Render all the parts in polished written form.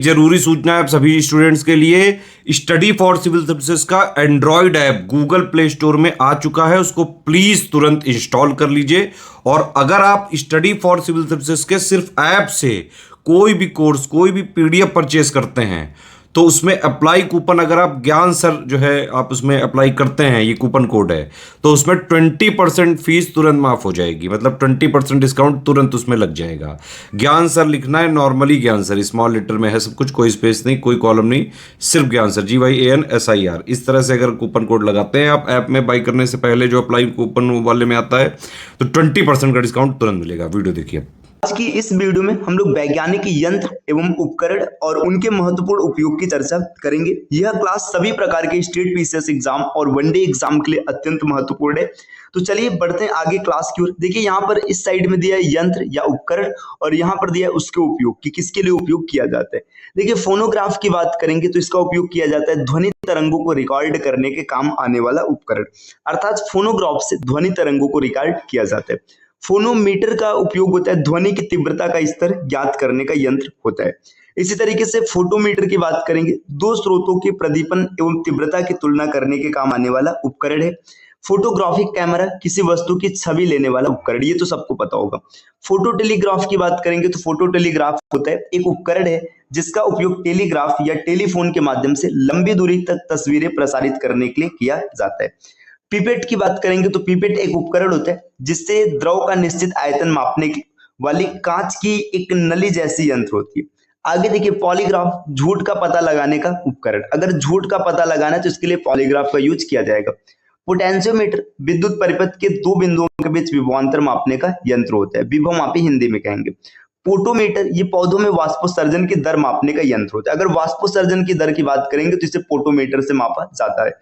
जरूरी सूचना है आप सभी स्टूडेंट्स के लिए। स्टडी फॉर सिविल सर्विसेज का Android app Google play store में आ चुका है, उसको प्लीज तुरंत इंस्टॉल कर लीजिए। और अगर आप स्टडी फॉर सिविल सर्विसेज के सिर्फ ऐप से कोई भी कोर्स, कोई भी पीडीएफ परचेस करते हैं तो उसमें अप्लाई कूपन, अगर आप ज्ञान सर जो है आप उसमें अप्लाई करते हैं, ये कूपन कोड है, तो उसमें 20% फीस तुरंत माफ हो जाएगी। मतलब 20% डिस्काउंट तुरंत उसमें लग जाएगा। ज्ञान सर लिखना है, नॉर्मली ज्ञान सर, स्मॉल लेटर में है सब कुछ, कोई स्पेस नहीं, कोई कॉलम नहीं, सिर्फ ज्ञान सर, GYANSIR। इस तरह से अगर कूपन कोड लगाते हैं आप ऐप में बाई करने से पहले, जो अप्लाई कूपन वाले में आता है, तो 20% का डिस्काउंट तुरंत मिलेगा। वीडियो देखिए। आज की इस वीडियो में हम लोग वैज्ञानिक यंत्र एवं उपकरण और उनके महत्वपूर्ण उपयोग की चर्चा करेंगे। यह क्लास सभी प्रकार के स्टेट पीसीएस एग्जाम और वनडे एग्जाम के लिए अत्यंत महत्वपूर्ण है। तो चलिए बढ़ते हैं आगे क्लास की ओर। देखिए यहाँ पर इस साइड में दिया है यंत्र या उपकरण और यहाँ पर दिया है उसके उपयोग कि किसके लिए उपयोग किया जाता है। देखिए फोनोग्राफ की बात करेंगे तो इसका उपयोग किया जाता है ध्वनि तरंगों को रिकॉर्ड करने के काम आने वाला उपकरण, अर्थात फोनोग्राफ से ध्वनि तरंगों को रिकॉर्ड किया जाता है। फोनोमीटर का उपयोग होता है ध्वनि की तीव्रता का स्तर ज्ञात करने का यंत्र होता है। इसी तरीके से फोटोमीटर की बात करेंगे, दो स्रोतों के प्रदीपन एवं तीव्रता की तुलना करने के काम आने वाला उपकरण है। फोटोग्राफिक कैमरा किसी वस्तु की छवि लेने वाला उपकरण, ये तो सबको पता होगा। फोटो टेलीग्राफ की बात करेंगे तो फोटो टेलीग्राफ होता है एक उपकरण है जिसका उपयोग टेलीग्राफ या टेलीफोन के माध्यम से लंबी दूरी तक तस्वीरें प्रसारित करने के लिए किया जाता है। पिपेट की बात करेंगे तो पिपेट एक उपकरण होता है जिससे द्रव का निश्चित आयतन मापने वाली कांच की एक नली जैसी यंत्र होती है। आगे देखिए पॉलीग्राफ, झूठ का पता लगाने का उपकरण। अगर झूठ का पता लगाना है तो इसके लिए पॉलीग्राफ का यूज किया जाएगा। पोटेंशियोमीटर विद्युत परिपथ के दो बिंदुओं के बीच विभवांतर मापने का यंत्र होता है, विभव मापी हिंदी में कहेंगे। पोटोमीटर ये पौधों में वाष्पोत्सर्जन की दर मापने का यंत्र होता है। अगर वाष्पोत्सर्जन की दर की बात करेंगे तो इसे पोटोमीटर से मापा जाता है।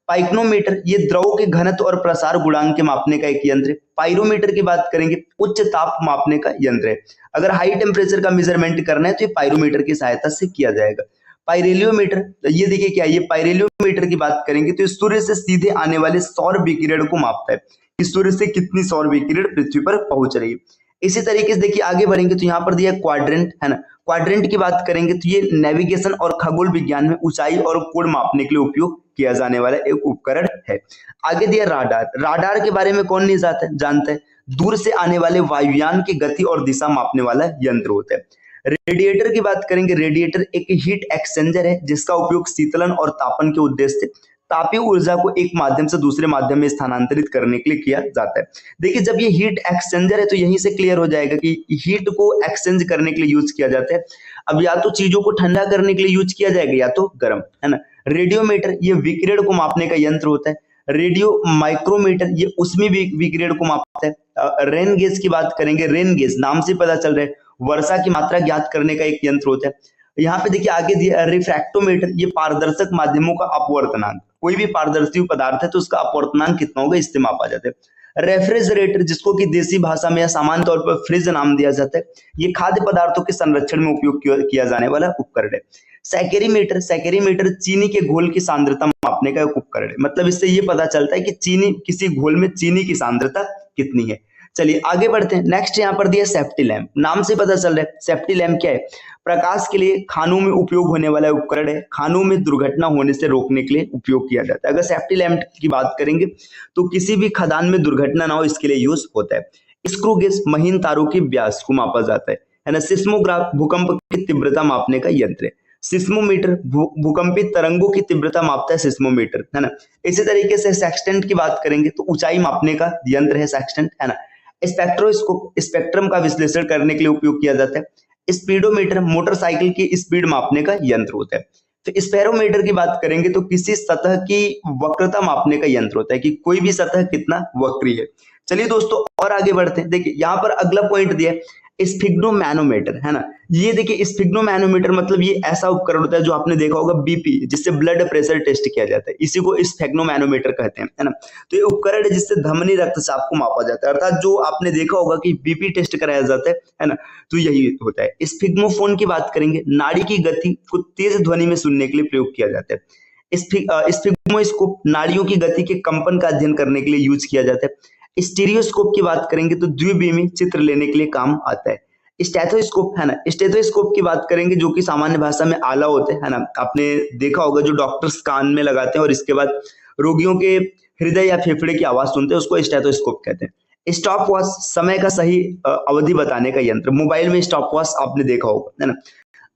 पाइक्नोमीटर ये द्रव के घनत्व और प्रसार गुणांक के मापने का एक यंत्र है। पायरोमीटर की बात करेंगे उच्च ताप मापने का यंत्र है। अगर हाई टेम्परेचर का मेजरमेंट करना है तो ये पायरोमीटर की सहायता से किया जाएगा। पाइरेलियोमीटर, ये देखिए क्या, ये पाइरेलियोमीटर की बात करेंगे तो सूर्य से सीधे आने वाले सौर विकिरण को मापता है कि सूर्य से कितनी सौर विकिरण पृथ्वी पर पहुंच रही है। इसी तरीके से देखिए आगे बढ़ेंगे तो यहाँ पर दिया क्वाड्रेंट है ना। क्वाड्रेंट की बात करेंगे तो ये नेविगेशन और खगोल विज्ञान में ऊंचाई और कोण मापने के लिए उपयोग किया जाने वाला एक उपकरण है। आगे दिया राडार। राडार के बारे में कौन नहीं जानता है? दूर से आने वाले वायुयान की गति और दिशा मापने वाला यंत्र होता है। रेडिएटर की बात करेंगे, रेडिएटर एक हीट एक्सचेंजर है जिसका उपयोग शीतलन और तापन के उद्देश्य से तापीय ऊर्जा को एक माध्यम से दूसरे माध्यम में स्थानांतरित करने के लिए किया जाता है। देखिए जब ये हीट एक्सचेंजर है तो यहीं से क्लियर हो जाएगा कि हीट को एक्सचेंज करने के लिए यूज किया जाता है। अब या तो चीजों को ठंडा करने के लिए यूज किया जाएगा या तो गर्म, है ना। रेडियोमीटर ये विकिरण को मापने का यंत्र होता है। रेडियो माइक्रोमीटर ये उसमें विकिरण को मापता है। रेन गेज की बात करेंगे, रेन गेज नाम से पता चल रहा है वर्षा की मात्रा ज्ञात करने का एक यंत्र होता है। यहाँ पे देखिए आगे दिया रिफ्रैक्टोमीटर, ये पारदर्शक माध्यमों का अपवर्तनांक, कोई भी पारदर्शी पदार्थ है तो उसका अपवर्तनांक कितना होगा इससे मापा जाता है। रेफ्रिजरेटर जिसको कि देसी भाषा में या सामान्य तौर पर फ्रिज नाम दिया जाता है, ये खाद्य पदार्थों के संरक्षण में उपयोग किया जाने वाला उपकरण है। सैकेरीमीटर, सैकेरीमीटर चीनी के घोल की सांद्रता मापने का एक उपकरण है। मतलब इससे ये पता चलता है कि चीनी, किसी घोल में चीनी की सांद्रता कितनी है। चलिए आगे बढ़ते हैं। नेक्स्ट यहाँ पर दिया सेफ्टी लैंप, नाम से पता चल रहा है सेफ्टी लैंप क्या है? प्रकाश के लिए खानों में उपयोग होने वाला उपकरण है। खानों में दुर्घटना होने से रोकने के लिए उपयोग किया जाता है। अगर सेफ्टी लैंप की बात करेंगे तो किसी भी खदान में दुर्घटना ना हो इसके लिए यूज होता है। स्क्रू गेज महीन तारों के व्यास को मापा जाता है ना। सिस्मोग्राफ भूकंप की तीव्रता मापने का यंत्र है। सिस्मोमीटर भूकंपित तरंगों की तीव्रता मापता है सिस्मोमीटर, है ना। इसी तरीके से सेक्सटेंट की बात करेंगे तो ऊंचाई मापने का यंत्र है सेक्सटेंट, है ना। स्पेक्ट्रोस्कोप स्पेक्ट्रम का विश्लेषण करने के लिए उपयोग किया जाता है। स्पीडोमीटर मोटरसाइकिल की स्पीड मापने का यंत्र होता है। तो स्पेरोमीटर की बात करेंगे तो किसी सतह की वक्रता मापने का यंत्र होता है कि कोई भी सतह कितना वक्री है। चलिए दोस्तों और आगे बढ़ते हैं। देखिए यहाँ पर अगला पॉइंट दिया है स्फिग्नोमैनोमीटर, है ना। ये देखिए स्फिग्नोमैनोमीटर मतलब ये ऐसा उपकरण होता है जो आपने देखा होगा बीपी, जिससे ब्लड प्रेशर टेस्ट किया जाता है, इसी को स्फिग्नोमैनोमीटर कहते हैं, है ना। तो ये उपकरण है जिससे धमनी रक्तचाप को मापा जाता है, अर्थात जो आपने देखा होगा कि बीपी टेस्ट कराया जाता है ना, तो यही होता है। स्फिग्मोफोन की बात करेंगे, नाड़ी की गति को तेज ध्वनि में सुनने के लिए प्रयोग किया जाता है। स्फिग्मोस्कोप नाड़ियों की गति के कंपन का अध्ययन करने के लिए यूज किया जाता है। स्टीरियोस्कोप की बात करेंगे तो द्विबीमी चित्र लेने के लिए काम आता है। स्टेथोस्कोप है ना, स्टेथोस्कोप की बात करेंगे जो कि सामान्य भाषा में आला होते है ना, आपने देखा होगा जो डॉक्टर्स कान में लगाते हैं और इसके बाद रोगियों के हृदय या फेफड़े की आवाज सुनते हैं, उसको स्टेथोस्कोप कहते हैं। स्टॉप वॉच, समय का सही अवधि बताने का यंत्र, मोबाइल में स्टॉप वॉच आपने देखा होगा है ना।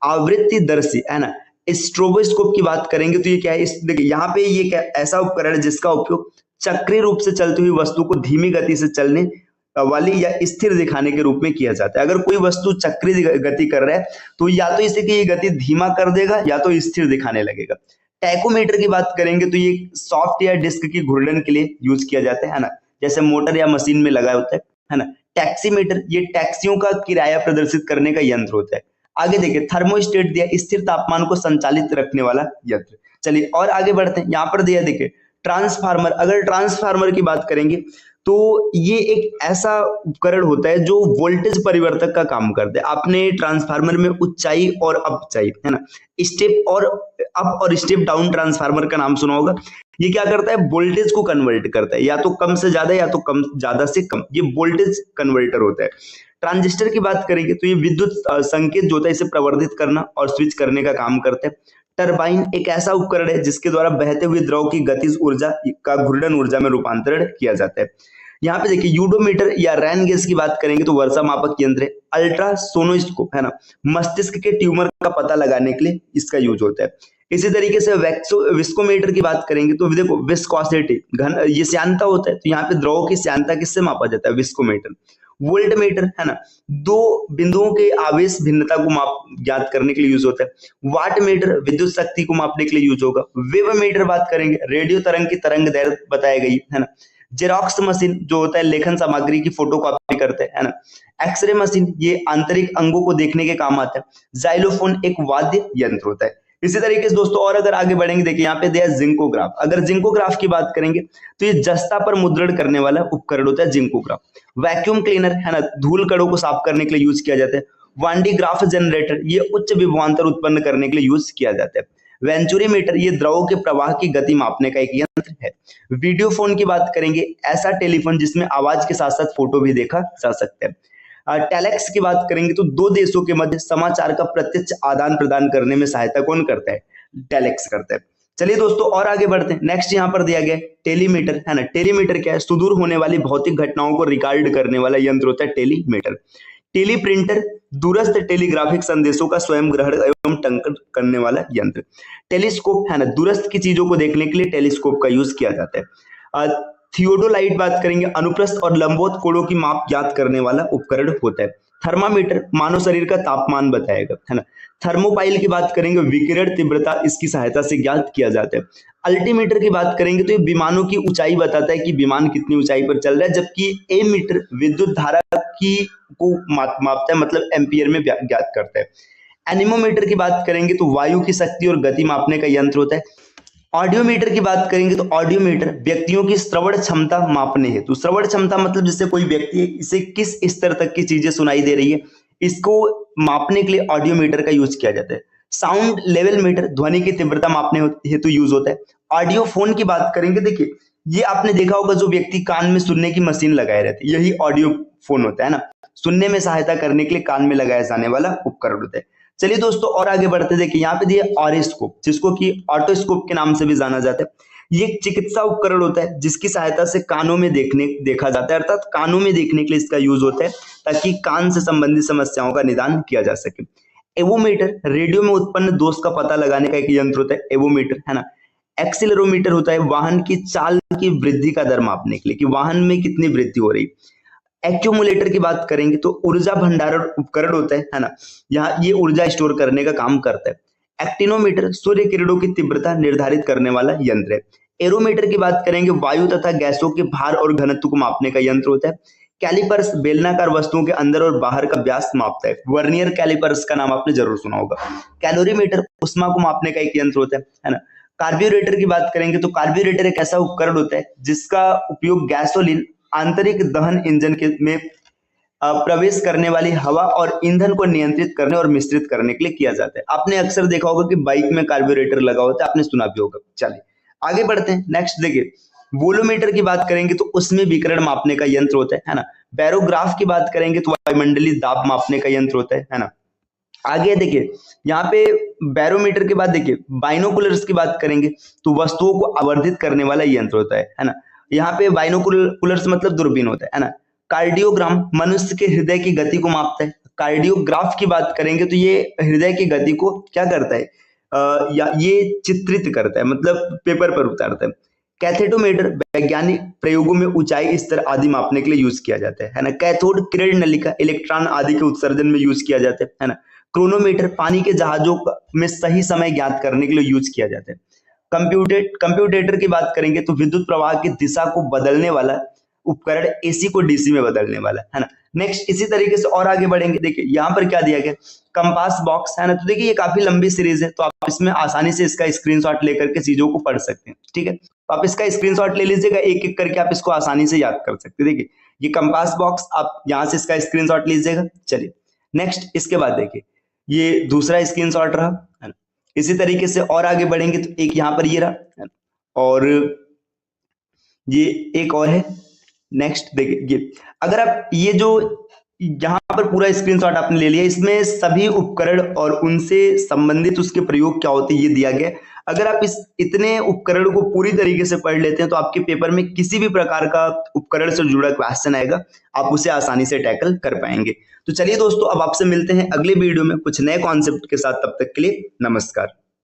आवृत्ति दर्शी है ना, स्ट्रोबोस्कोप की बात करेंगे तो ये क्या है, देखिए यहाँ पे ये क्या ऐसा उपकरण है जिसका उपयोग चक्रीय रूप से चलती हुई वस्तु को धीमी गति से चलने वाली या स्थिर दिखाने के रूप में किया जाता है। अगर कोई वस्तु चक्रीय गति कर रहा है तो या तो इसे की गति धीमा कर देगा या तो स्थिर दिखाने लगेगा। टैकोमीटर की बात करेंगे तो ये सॉफ्ट या डिस्क की घूर्णन के लिए यूज किया जाता है ना, जैसे मोटर या मशीन में लगा होता है ना। टैक्सीमीटर, ये टैक्सियों का किराया प्रदर्शित करने का यंत्र होता है। आगे देखिए थर्मोस्टेट दिया, स्थिर तापमान को संचालित रखने वाला यंत्र। चलिए और आगे बढ़ते हैं, यहाँ पर दिया देखिए ट्रांसफार्मर। अगर ट्रांसफार्मर की बात करेंगे तो ये एक ऐसा उपकरण होता है जो वोल्टेज परिवर्तक का काम करता है। आपने ट्रांसफार्मर में ऊंचाई और अपचाई है ना, स्टेप और अप और स्टेप डाउन ट्रांसफार्मर का नाम सुना होगा। ये क्या करता है, वोल्टेज को कन्वर्ट करता है, या तो कम से ज्यादा या तो कम ज्यादा से कम, ये वोल्टेज कन्वर्टर होता है। ट्रांजिस्टर की बात करेंगे तो ये विद्युत संकेत जो होता है इसे प्रवर्धित करना और स्विच करने का काम करते हैं। टरबाइन एक ऐसा उपकरण है जिसके द्वारा बहते हुए द्रव की गतिज ऊर्जा का घूर्णन ऊर्जा में रूपांतरण किया जाता है। यहाँ पे देखिए यूडोमीटर या रैन गैस की बात करेंगे तो वर्षा मापक यंत्र है। अल्ट्रासोनोस्कोप है ना, मस्तिष्क के ट्यूमर का पता लगाने के लिए इसका यूज होता है। इसी तरीके से विस्कोमीटर की बात करेंगे तो देखो विस्कोसिटी घन ये श्यानता होता है, तो यहाँ पे द्रव की श्यानता किससे मापा जाता है, विस्कोमीटर। वोल्टमीटर है ना, दो बिंदुओं के आवेश भिन्नता को माप ज्ञात करने के लिए यूज होता है। वाट मीटर विद्युत शक्ति को मापने के लिए यूज होगा। वेव मीटर बात करेंगे, रेडियो तरंग की तरंग दैर्घ्य बताई गई है ना। जेरॉक्स मशीन जो होता है लेखन सामग्री की फोटो कॉपी करते हैं है ना। एक्सरे मशीन ये आंतरिक अंगों को देखने के काम आता है। जाइलोफोन एक वाद्य यंत्र होता है। इसी तरीके से दोस्तों और अगर आगे बढ़ेंगे, देखिए यहाँ पे दिया जिंकोग्राफ। अगर जिंकोग्राफ की बात करेंगे तो ये जस्ता पर मुद्रण करने वाला उपकरण होता है जिंकोग्राफ। वैक्यूम क्लीनर है ना, धूल कणों को साफ करने के लिए यूज किया जाता है। वांडी ग्राफ जनरेटर ये उच्च विभवांतर उत्पन्न करने के लिए यूज किया जाता है। वेंचुरीमीटर ये द्रव के प्रवाह की गति मापने का एक यंत्र है। वीडियो फोन की बात करेंगे, ऐसा टेलीफोन जिसमें आवाज के साथ साथ फोटो भी देखा जा सकता है। टेलेक्स की बात करेंगे तो दो देशों के मध्य समाचार का प्रत्यक्ष आदान प्रदान करने में सहायता कौन करता है, टेलेक्स करता है। चलिए दोस्तों और आगे बढ़ते हैं। नेक्स्ट यहाँ पर दिया गया टेलीमीटर है ना। टेलीमीटर क्या है, सुदूर होने वाली भौतिक घटनाओं को रिकॉर्ड करने वाला यंत्र होता है टेलीमीटर। टेलीप्रिंटर दूरस्थ टेलीग्राफिक संदेशों का स्वयं ग्रहण एवं टंकन करने वाला यंत्र। टेलीस्कोप है ना, दूरस्थ की चीजों को देखने के लिए टेलीस्कोप का यूज किया जाता है। थियोडोलाइट बात करेंगे, अनुप्रस्थ और लंबवत कोणों की माप ज्ञात करने वाला उपकरण होता है। थर्मामीटर मानव शरीर का तापमान बताएगा है ना। थर्मोपाइल की बात करेंगे, विकिरण तीव्रता इसकी सहायता से ज्ञात किया जाता है। अल्टीमीटर की बात करेंगे तो ये विमानों की ऊंचाई बताता है कि विमान कितनी ऊंचाई पर चल रहा है, जबकि एमीटर विद्युत धारा की को मापता है, मतलब एम्पियर में ज्ञात करता है। एनीमोमीटर की बात करेंगे तो वायु की शक्ति और गति मापने का यंत्र होता है। ऑडियोमीटर की बात करेंगे तो ऑडियोमीटर व्यक्तियों की श्रवण क्षमता मापने हेतु, श्रवण क्षमता मतलब जिससे कोई व्यक्ति इसे किस स्तर तक की चीजें सुनाई दे रही है, इसको मापने के लिए ऑडियोमीटर का यूज किया जाता है। साउंड लेवल मीटर ध्वनि की तीव्रता मापने हेतु यूज होता है। ऑडियो फोन की बात करेंगे, देखिए ये आपने देखा होगा जो व्यक्ति कान में सुनने की मशीन लगाए रहते हैं, यही ऑडियो फोन होता है ना। सुनने में सहायता करने के लिए कान में लगाया जाने वाला उपकरण होता है। चलिए दोस्तों और आगे बढ़ते, देखिए यहाँ पे दिया ऑरिस्कोप, जिसको कि ऑटोस्कोप के नाम से भी जाना जाता है। ये एक चिकित्सा उपकरण होता है जिसकी सहायता से कानों में देखा जाता है, अर्थात कानों में देखने के लिए इसका यूज होता है ताकि कान से संबंधित समस्याओं का निदान किया जा सके। एवोमीटर रेडियो में उत्पन्न दोष का पता लगाने का एक यंत्र होता है, एवोमीटर है ना। एक्सीलरोमीटर होता है वाहन की चाल की वृद्धि का दर मापने के लिए कि वाहन में कितनी वृद्धि हो रही। एक्यूमुलेटर की बात करेंगे तो ऊर्जा भंडारण उपकरण होता है ना, यहाँ ये ऊर्जा स्टोर करने का काम करता है। एक्टिनोमीटर सूर्य किरणों की तीव्रता निर्धारित करने वाला यंत्र है। एरोमीटर की बात करेंगे वायु तथा गैसों के भार और घनत्व को मापने का यंत्र होता है। कैलिपर्स बेलनाकार वस्तुओं के अंदर और बाहर का व्यास मापता है, वर्नियर कैलिपर्स का नाम आपने जरूर सुना होगा। कैलोरीमीटर उष्मा को मापने का एक यंत्र होता है ना। कार्ब्यूरेटर की बात करेंगे तो कार्ब्यूरेटर एक ऐसा उपकरण होता है जिसका उपयोग गैसोलीन आंतरिक दहन इंजन के में प्रवेश करने वाली हवा और ईंधन को नियंत्रित करने और मिश्रित करने के लिए किया जाता है। आपने अक्सर देखा होगा कि बाइक में कार्ब्यूरेटर लगा होता है, आपने सुना भी होगा। चलिए आगे बढ़ते हैं। नेक्स्ट देखिए वोलोमीटर की बात करेंगे तो उसमें विकिरण मापने का यंत्र होता है ना। बैरोग्राफ की बात करेंगे तो वायुमंडलीय दाब मापने का यंत्र होता है ना। आगे देखिए यहाँ पे बैरोमीटर के बाद देखिए बाइनोकुलर्स की बात करेंगे तो वस्तुओं को आवर्धित करने वाला यंत्र होता है ना। यहाँ पे बाइनोकुलर्स मतलब दूरबीन होता है ना। कार्डियोग्राम मनुष्य के हृदय की गति को मापता है। कार्डियोग्राफ की बात करेंगे तो ये हृदय की गति को क्या करता है, या ये चित्रित करता है, मतलब पेपर पर उतारता है। कैथेटोमीटर वैज्ञानिक प्रयोगों में ऊंचाई स्तर आदि मापने के लिए यूज किया जाता है ना। कैथोड किरण नलिका इलेक्ट्रॉन आदि के उत्सर्जन में यूज किया जाता है ना। क्रोनोमीटर पानी के जहाजों में सही समय ज्ञात करने के लिए यूज किया जाता है। कंप्यूटेटर की बात करेंगे तो विद्युत प्रवाह की दिशा को बदलने वाला उपकरण, एसी को डीसी में बदलने वाला है ना। नेक्स्ट इसी तरीके से और आगे बढ़ेंगे, देखिए यहाँ पर क्या दिया गया, कंपास बॉक्स है ना। तो देखिए ये काफी लंबी सीरीज है तो आप इसमें आसानी से इसका स्क्रीनशॉट लेकर के चीजों को पढ़ सकते हैं, ठीक है। तो आप इसका स्क्रीनशॉट ले लीजिएगा, एक एक करके आप इसको आसानी से याद कर सकते हैं। देखिए ये कंपास बॉक्स, आप यहाँ से इसका स्क्रीनशॉट लीजिएगा। चलिए नेक्स्ट इसके बाद देखिए ये दूसरा स्क्रीनशॉट रहा है ना। इसी तरीके से और आगे बढ़ेंगे तो एक यहाँ पर ये रहा है ना, और ये एक और है। नेक्स्ट देखिए ये, अगर आप ये जो यहाँ पर पूरा स्क्रीनशॉट आपने ले लिया, इसमें सभी उपकरण और उनसे संबंधित उसके प्रयोग क्या होते हैं ये दिया गया है। अगर आप इस इतने उपकरण को पूरी तरीके से पढ़ लेते हैं तो आपके पेपर में किसी भी प्रकार का उपकरण से जुड़ा क्वेश्चन आएगा, आप उसे आसानी से टैकल कर पाएंगे। तो चलिए दोस्तों अब आपसे मिलते हैं अगले वीडियो में कुछ नए कॉन्सेप्ट के साथ, तब तक के लिए नमस्कार।